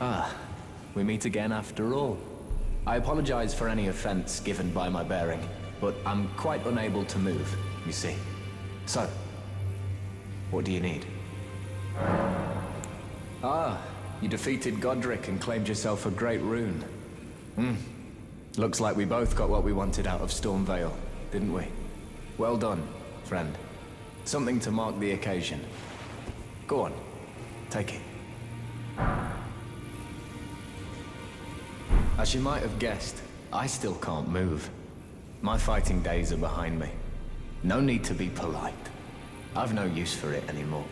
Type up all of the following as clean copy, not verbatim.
Ah, we meet again after all. I apologize for any offense given by my bearing, but I'm quite unable to move, you see. So, what do you need? Ah, you defeated Godric and claimed yourself a great rune. Looks like we both got what we wanted out of Stormvale, didn't we? Well done, friend. Something to mark the occasion. Go on, take it. As you might have guessed, I still can't move. My fighting days are behind me. No need to be polite. I've no use for it anymore.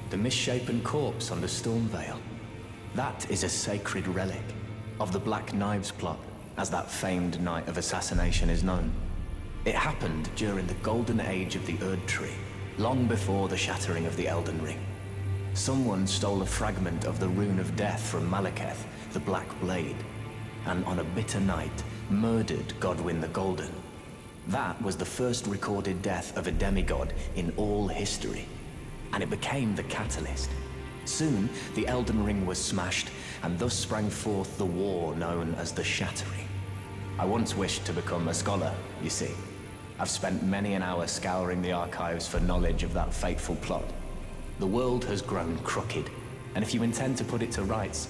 The misshapen corpse under Stormvale. That is a sacred relic of the Black Knives plot, as that famed night of assassination is known. It happened during the golden age of the Erd Tree, long before the shattering of the Elden Ring. Someone stole a fragment of the Rune of Death from Malekith, the Black Blade, and on a bitter night, murdered Godwyn the Golden. That was the first recorded death of a demigod in all history, and it became the catalyst. Soon, the Elden Ring was smashed, and thus sprang forth the war known as the Shattering. I once wished to become a scholar, you see. I've spent many an hour scouring the archives for knowledge of that fateful plot. The world has grown crooked, and if you intend to put it to rights,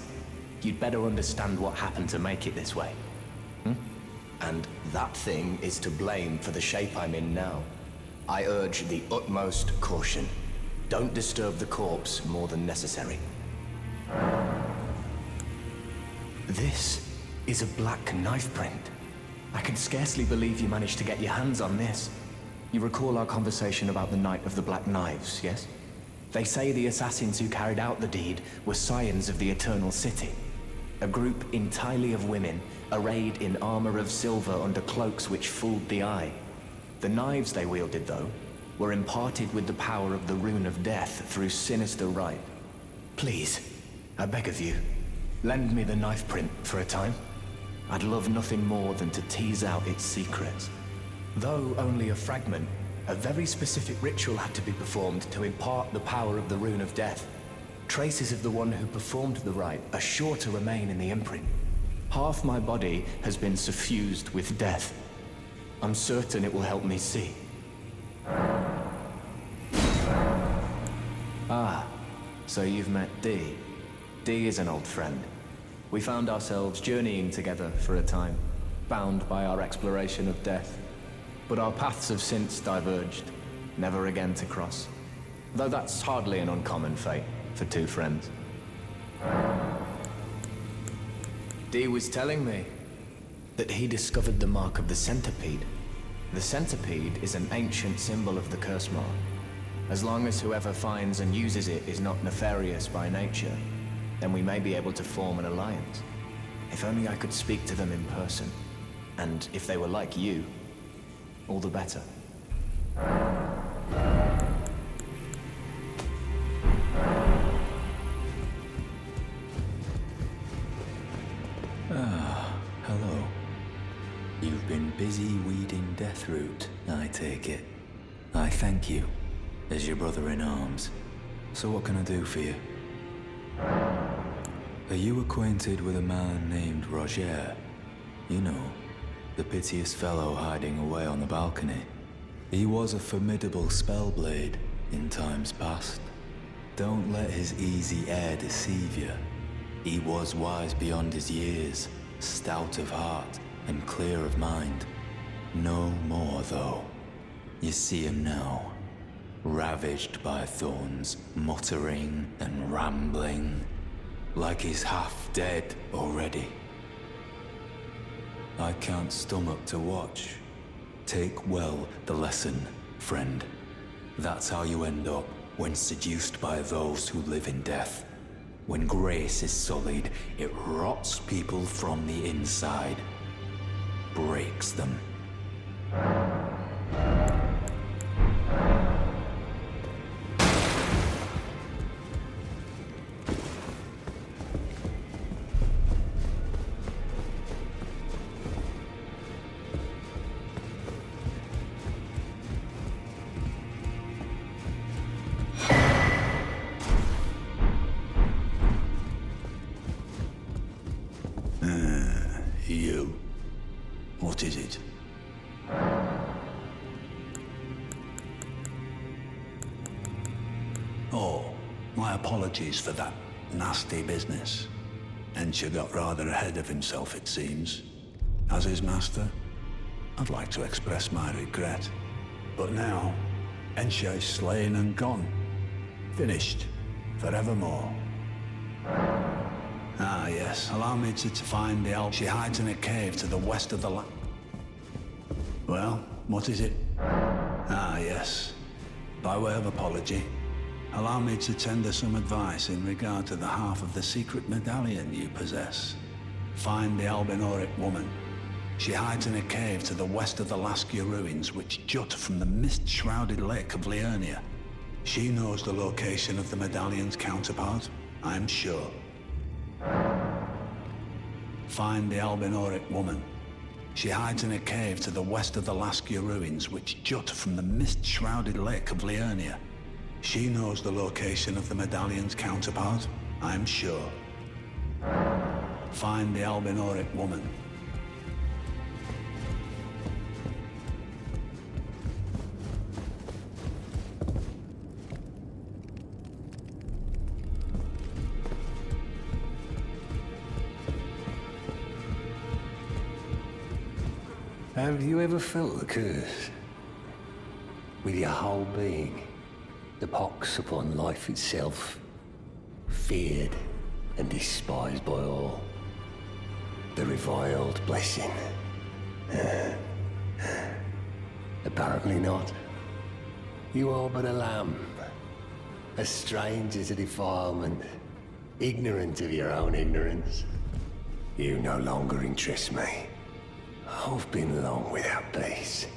you'd better understand what happened to make it this way. And that thing is to blame for the shape I'm in now. I urge the utmost caution. Don't disturb the corpse more than necessary. This is a black knife print. I can scarcely believe you managed to get your hands on this. You recall our conversation about the Night of the Black Knives, yes? They say the assassins who carried out the deed were scions of the Eternal City. A group entirely of women, arrayed in armor of silver under cloaks which fooled the eye. The knives they wielded, though, were imparted with the power of the Rune of Death through sinister rite. Please, I beg of you, lend me the knife print for a time. I'd love nothing more than to tease out its secrets. Though only a fragment, a very specific ritual had to be performed to impart the power of the Rune of Death. Traces of the one who performed the rite are sure to remain in the imprint. Half my body has been suffused with death. I'm certain it will help me see. Ah, so you've met Dee. Dee is an old friend. We found ourselves journeying together for a time, bound by our exploration of death. But our paths have since diverged, never again to cross. Though that's hardly an uncommon fate for two friends. Dee was telling me that he discovered the mark of the centipede. The centipede is an ancient symbol of the curse mark. As long as whoever finds and uses it is not nefarious by nature, then we may be able to form an alliance. If only I could speak to them in person. And if they were like you, all the better. Hello. You've been busy weeding Deathroot, I take it. I thank you, as your brother in arms. So what can I do for you? Are you acquainted with a man named Roger? You know, the piteous fellow hiding away on the balcony. He was a formidable spellblade in times past. Don't let his easy air deceive you. He was wise beyond his years, stout of heart and clear of mind. No more, though. You see him now, ravaged by thorns, muttering and rambling, like he's half dead already. I can't stomach to watch. Take well the lesson, friend. That's how you end up when seduced by those who live in death. When grace is sullied, it rots people from the inside, breaks them. What is it? Oh, my apologies for that nasty business. Ensha got rather ahead of himself, it seems. As his master, I'd like to express my regret. But now, Ensha is slain and gone. Finished. Forevermore. Ah, yes. Allow me to find the elf. She hides in a cave to the west of the land. Well, what is it? Ah, yes. By way of apology, allow me to tender some advice in regard to the half of the secret medallion you possess. Find the Albinoric woman. She hides in a cave to the west of the Laskia ruins, which jut from the mist-shrouded lake of Liurnia. She knows the location of the medallion's counterpart, I'm sure. Find the Albinoric woman. She hides in a cave to the west of the Laskia ruins, which jut from the mist-shrouded lake of Liurnia. She knows the location of the medallion's counterpart, I'm sure. Find the Albinoric woman. Have you ever felt the curse? With your whole being, the pox upon life itself, feared and despised by all. The reviled blessing. Apparently not. You are but a lamb, a stranger to defilement, ignorant of your own ignorance. You no longer interest me. I've been long without peace.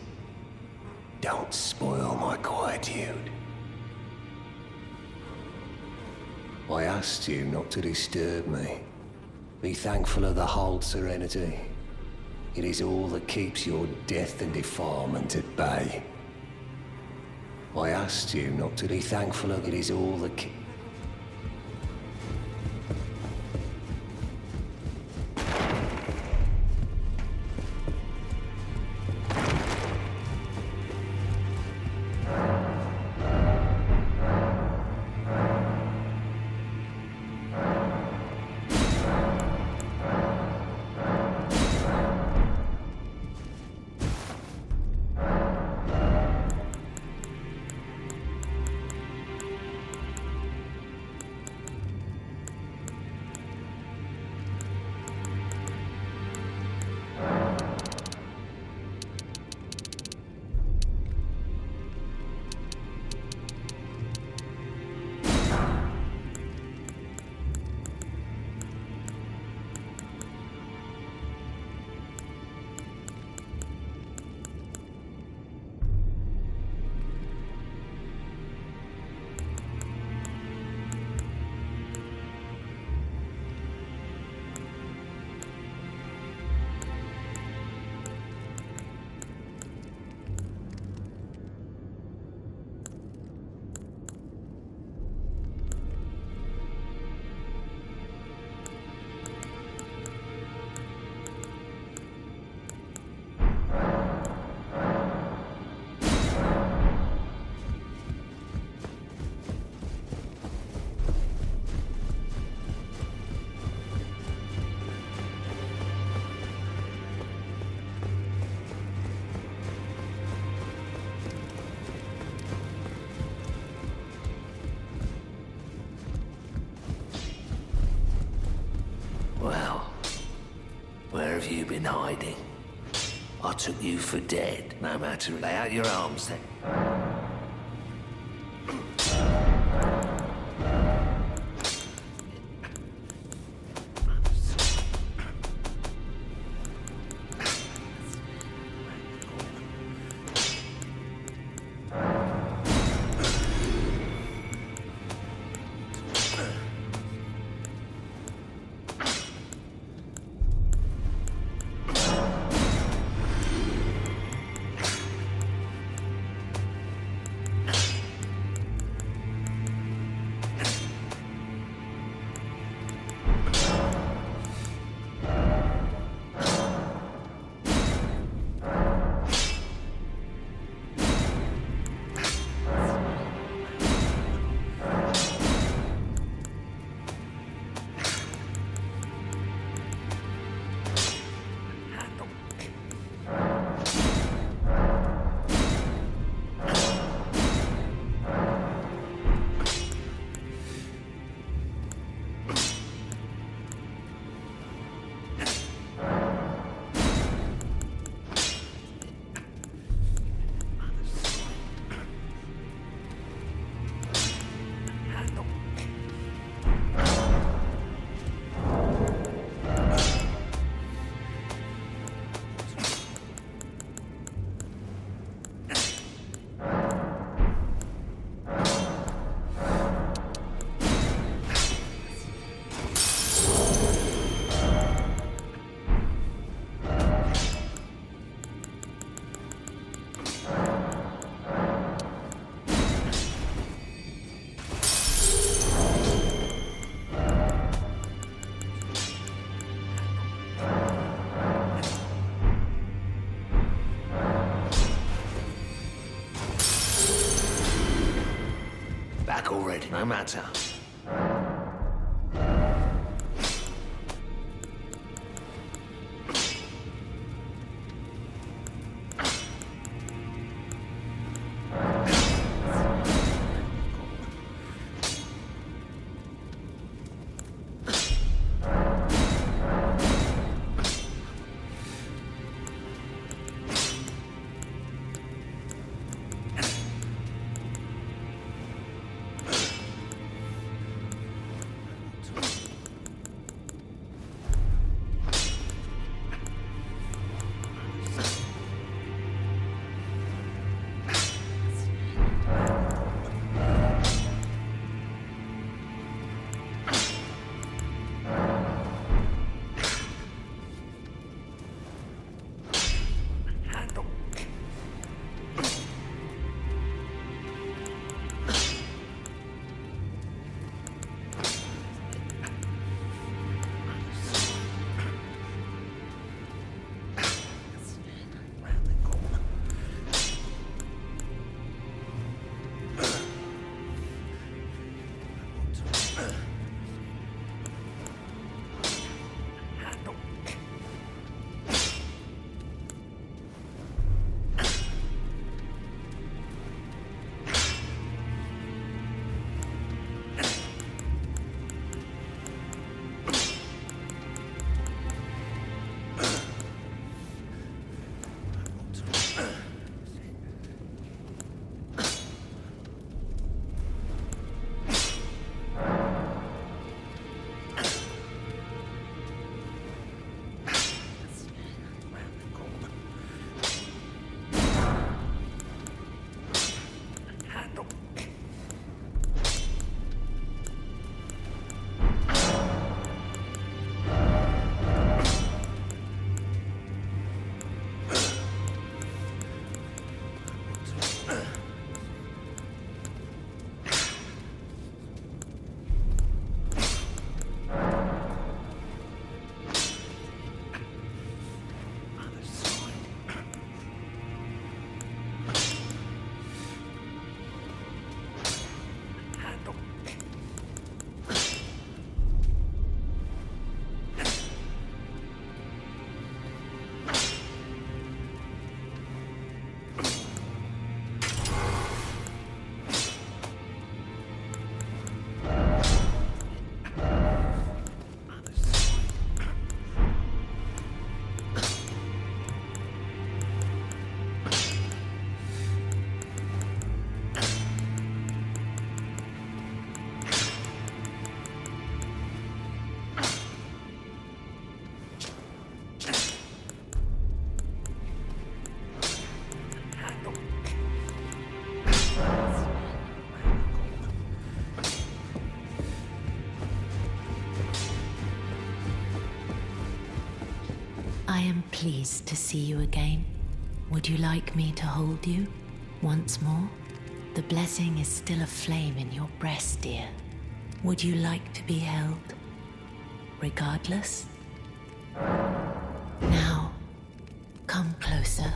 Don't spoil my quietude. I asked you not to disturb me. Be thankful of the hold serenity. It is all that keeps your death and defilement at bay. I asked you not to be thankful of it is all that have you been hiding? I took you for dead, no matter. Lay out your arms then. back already, no matter. I am pleased to see you again. Would you like me to hold you once more? The blessing is still aflame in your breast, dear. Would you like to be held? Regardless? Now, come closer.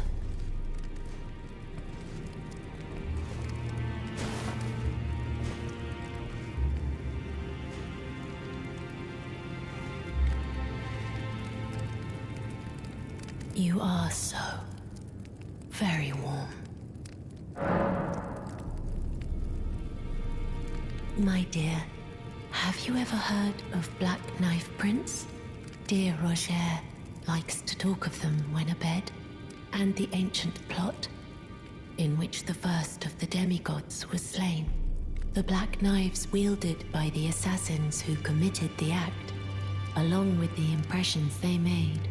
You are so very warm. My dear, have you ever heard of Black Knife Prince? Dear Roger likes to talk of them when abed, and the ancient plot in which the first of the demigods was slain. The black knives wielded by the assassins who committed the act, along with the impressions they made,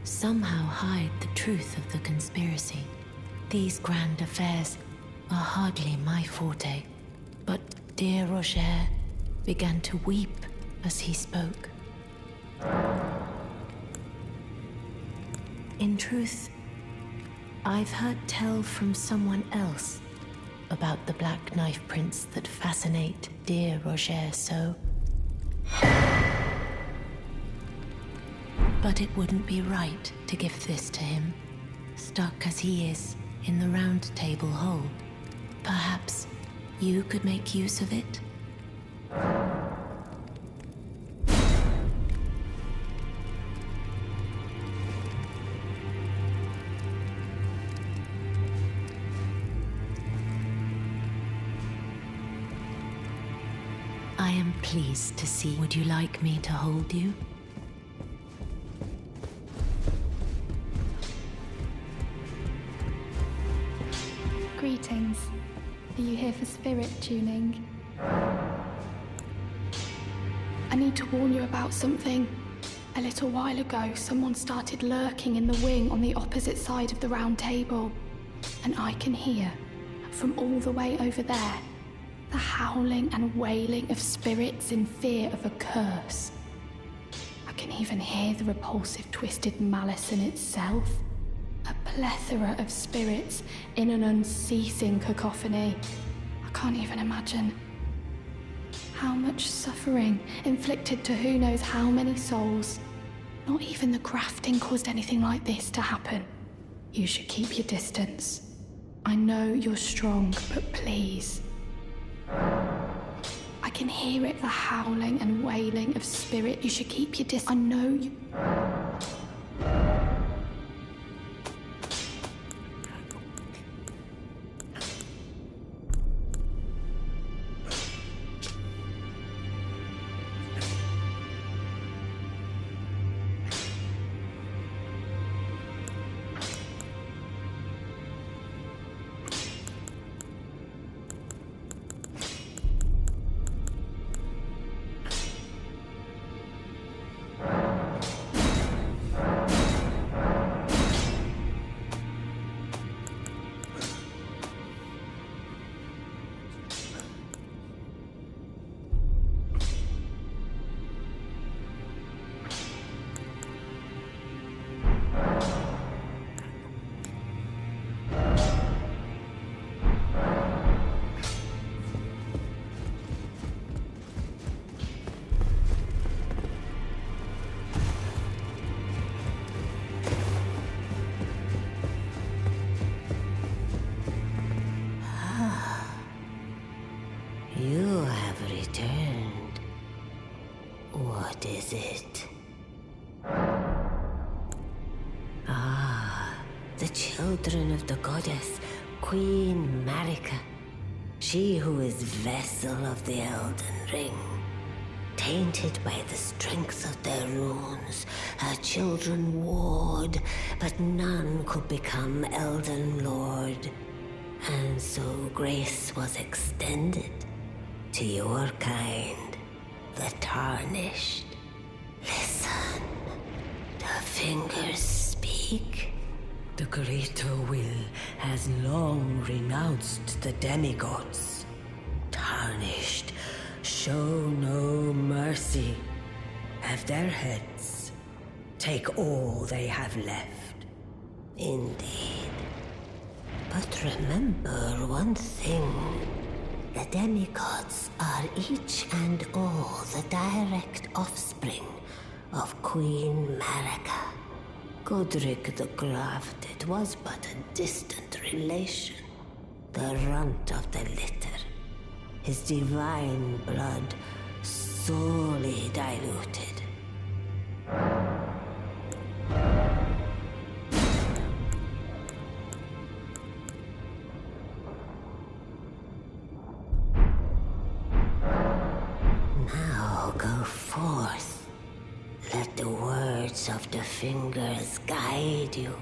somehow hide the truth of the conspiracy. These grand affairs are hardly my forte, but dear Roger began to weep as he spoke. In truth, I've heard tell from someone else about the Black Knife Prince that fascinate dear Roger so. But it wouldn't be right to give this to him, stuck as he is in the Round Table hold. Perhaps you could make use of it? I am pleased to see. Would you like me to hold you? Greetings. Are you here for spirit tuning? I need to warn you about something. A little while ago, someone started lurking in the wing on the opposite side of the round table. And I can hear, from all the way over there, the howling and wailing of spirits in fear of a curse. I can even hear the repulsive, twisted malice in itself. A plethora of spirits in an unceasing cacophony. I can't even imagine how much suffering inflicted to who knows how many souls. Not even the grafting caused anything like this to happen. You should keep your distance. I know you're strong, but please. I can hear it, the howling and wailing of spirit. You should keep your distance. I know you... You have returned. What is it? Ah, the children of the goddess, Queen Marika. She who is vessel of the Elden Ring. Tainted by the strength of their runes, her children warred, but none could become Elden Lord. And so grace was extended to your kind, the Tarnished. Listen, the fingers speak. The greater will has long renounced the demigods. Tarnished, show no mercy. Have their heads, take all they have left. Indeed. But remember one thing. The demigods are each and all the direct offspring of Queen Marika. Godric the Grafted was but a distant relation, the runt of the litter. His divine blood sorely diluted. Now go forth. Let the words of the fingers guide you.